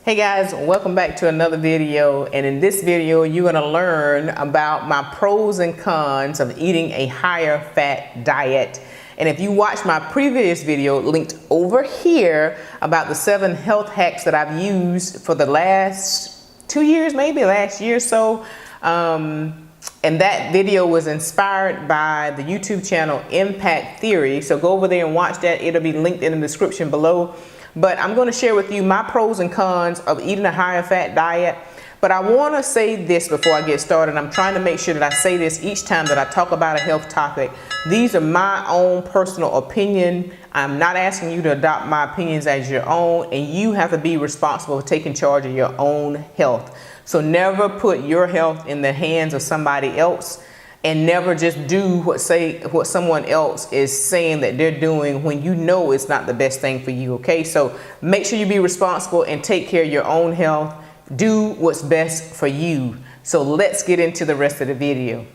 Hey guys, welcome back to another video, and in this video you're going to learn about my pros and cons of eating a higher fat diet. And if you watched my previous video linked over here about the 7 health hacks that I've used for the last 2 years, maybe last year or so, and that video was inspired by the YouTube channel Impact Theory, so go over there and watch that. It'll be linked in the description below. But I'm going to share with you my pros and cons of eating a higher fat diet. But I want to say this before I get started. I'm trying to make sure that I say this each time that I talk about a health topic. These are my own personal opinion. I'm not asking you to adopt my opinions as your own, and you have to be responsible for taking charge of your own health. So never put your health in the hands of somebody else, and never just do what someone else is saying that they're doing when you know it's not the best thing for you. Okay, so make sure you be responsible and take care of your own health. Do what's best for you. So let's get into the rest of the video.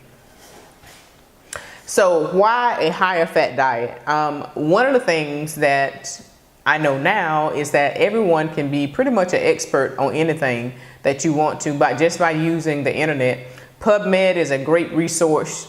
So why a higher fat diet? One of the things that I know now is that everyone can be pretty much an expert on anything that you want to just by using the internet. PubMed is a great resource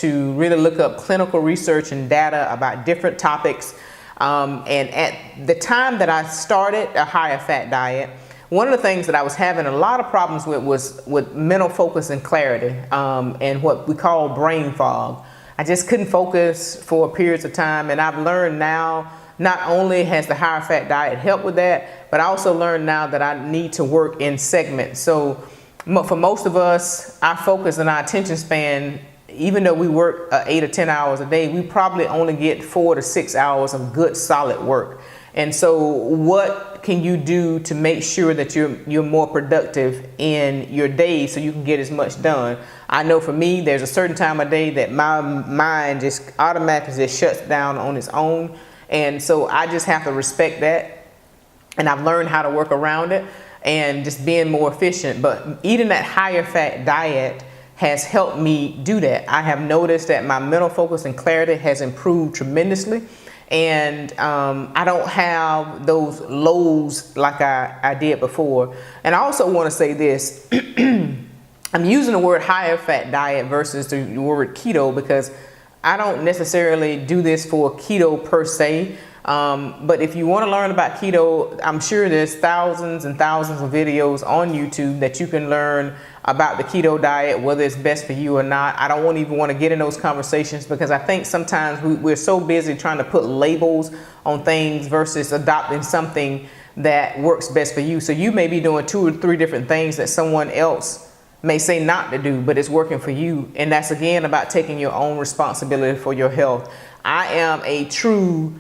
to really look up clinical research and data about different topics. And at the time that I started a higher fat diet, one of the things that I was having a lot of problems with was with mental focus and clarity, and what we call brain fog. I just couldn't focus for periods of time, and I've learned now, not only has the higher fat diet helped with that, but I also learned now that I need to work in segments. So for most of us, our focus and our attention span, even though we work 8 or 10 hours a day, we probably only get 4 to 6 hours of good solid work. And so what can you do to make sure that you're more productive in your day so you can get as much done? I know for me, there's a certain time of day that my mind just automatically just shuts down on its own. And so I just have to respect that. And I've learned how to work around it and just being more efficient. But eating that higher fat diet has helped me do that. I have noticed that my mental focus and clarity has improved tremendously. And I don't have those lows like I did before. And I also want to say this. I'm using the word higher fat diet versus the word keto because I don't necessarily do this for keto per se. But if you want to learn about keto, I'm sure there's thousands and thousands of videos on YouTube that you can learn about the keto diet, whether it's best for you or not. I don't even want to get in those conversations because I think sometimes we're so busy trying to put labels on things versus adopting something that works best for you. So you may be doing 2 or 3 different things that someone else may say not to do, but it's working for you. And that's again about taking your own responsibility for your health. I am a true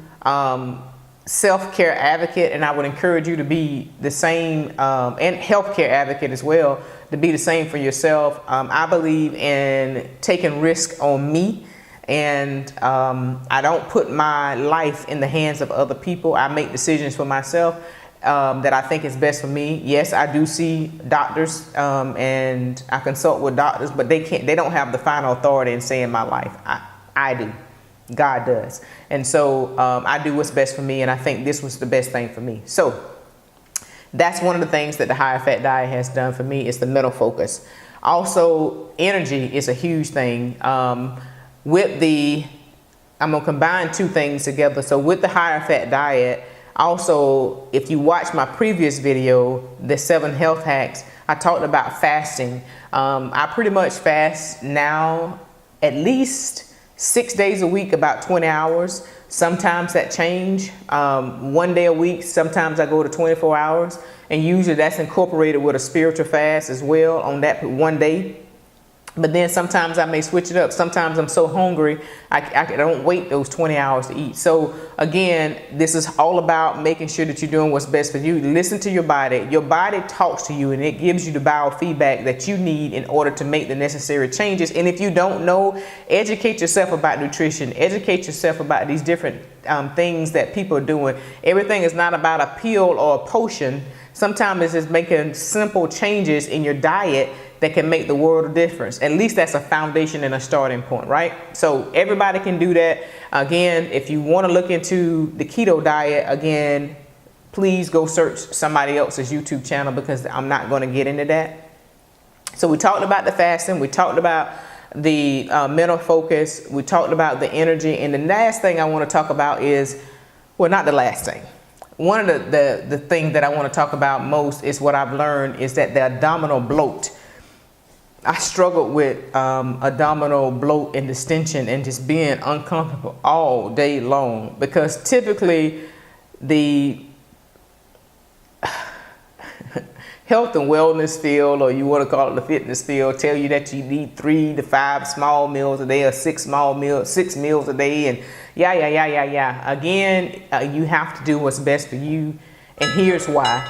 self-care advocate, and I would encourage you to be the same, and healthcare advocate as well, to be the same for yourself. I believe in taking risk on me, and I don't put my life in the hands of other people. I make decisions for myself that I think is best for me. Yes, I do see doctors, and I consult with doctors, but they don't have the final authority in saying my life. I do. God does. And so I do what's best for me, and I think this was the best thing for me. So that's one of the things that the higher fat diet has done for me, is the mental focus. Also, energy is a huge thing. I'm going to combine 2 things together. So with the higher fat diet, also, if you watch my previous video, the 7 health hacks, I talked about fasting. I pretty much fast now at least 6 days a week, about 20 hours. Sometimes that change. 1 day a week, sometimes I go to 24 hours. And usually that's incorporated with a spiritual fast as well on that 1 day. But then sometimes I may switch it up. Sometimes I'm so hungry, I don't wait those 20 hours to eat. So again, this is all about making sure that you're doing what's best for you. Listen to your body. Your body talks to you, and it gives you the biofeedback that you need in order to make the necessary changes. And if you don't know, educate yourself about nutrition. Educate yourself about these different things that people are doing. Everything is not about a pill or a potion. Sometimes it's just making simple changes in your diet that can make the world of difference. At least that's a foundation and a starting point, right? So everybody can do that. Again, if you want to look into the keto diet, again, please go search somebody else's YouTube channel, because I'm not going to get into that. So we talked about the fasting, we talked about the mental focus, we talked about the energy, and the last thing I want to talk about is, well, not the last thing. One of the thing that I want to talk about most is what I've learned is that the abdominal bloat. I struggled with abdominal bloat and distension and just being uncomfortable all day long, because typically the health and wellness field, or you want to call it the fitness field, tell you that you need 3 to 5 small meals a day, or 6 meals a day, and yeah. Again, you have to do what's best for you. And here's why.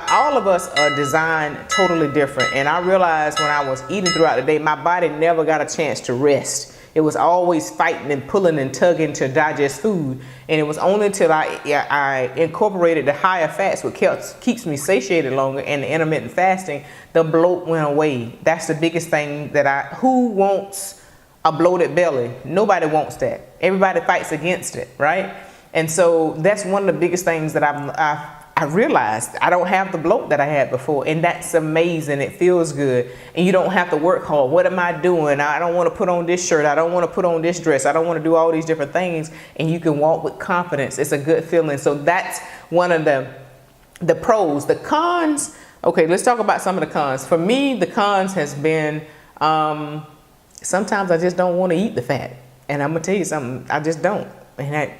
All of us are designed totally different. And I realized when I was eating throughout the day, my body never got a chance to rest. It was always fighting and pulling and tugging to digest food. And it was only until I incorporated the higher fats, which keeps me satiated longer, and the intermittent fasting, the bloat went away. That's the biggest thing who wants a bloated belly? Nobody wants that. Everybody fights against it, right? And so that's one of the biggest things that I realized. I don't have the bloat that I had before, and that's amazing. It feels good, and you don't have to work hard. What am I doing? I don't want to put on this shirt. I don't want to put on this dress. I don't want to do all these different things, and you can walk with confidence. It's a good feeling. So that's one of the pros. The cons, okay, let's talk about some of the cons. For me, the cons has been sometimes I just don't want to eat the fat, and I'm gonna tell you something, I just don't. And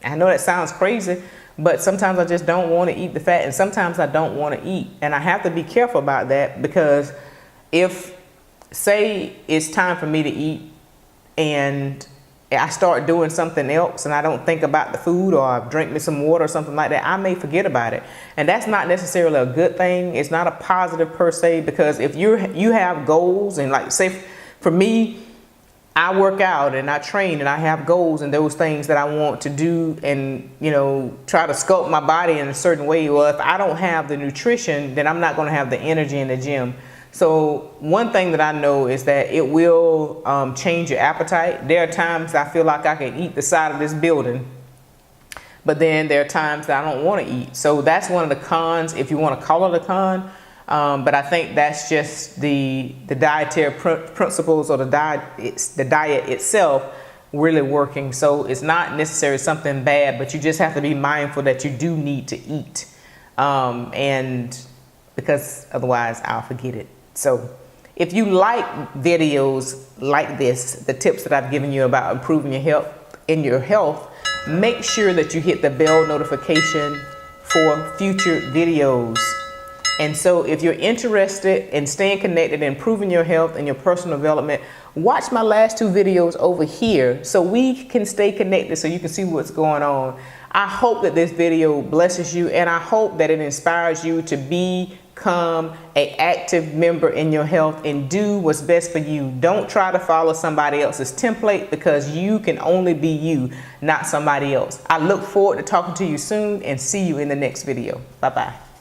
I know that sounds crazy, but sometimes I just don't want to eat the fat, and sometimes I don't want to eat. And I have to be careful about that, because if, say, it's time for me to eat and I start doing something else and I don't think about the food, or I drink me some water or something like that, I may forget about it. And that's not necessarily a good thing. It's not a positive per se, because if you have goals, and like, say for me, I work out and I train and I have goals and those things that I want to do, and try to sculpt my body in a certain way. Well, if I don't have the nutrition, then I'm not going to have the energy in the gym. So one thing that I know is that it will change your appetite. There are times I feel like I can eat the side of this building, but then there are times that I don't want to eat. So that's one of the cons, if you want to call it a con. But I think that's just the dietary principles, or the diet itself really working. So it's not necessarily something bad, but you just have to be mindful that you do need to eat, and because otherwise I'll forget it. So if you like videos like this, the tips that I've given you about improving your health, make sure that you hit the bell notification for future videos. And so if you're interested in staying connected and improving your health and your personal development, watch my last 2 videos over here so we can stay connected, so you can see what's going on. I hope that this video blesses you, and I hope that it inspires you to become an active member in your health and do what's best for you. Don't try to follow somebody else's template, because you can only be you, not somebody else. I look forward to talking to you soon, and see you in the next video. Bye-bye.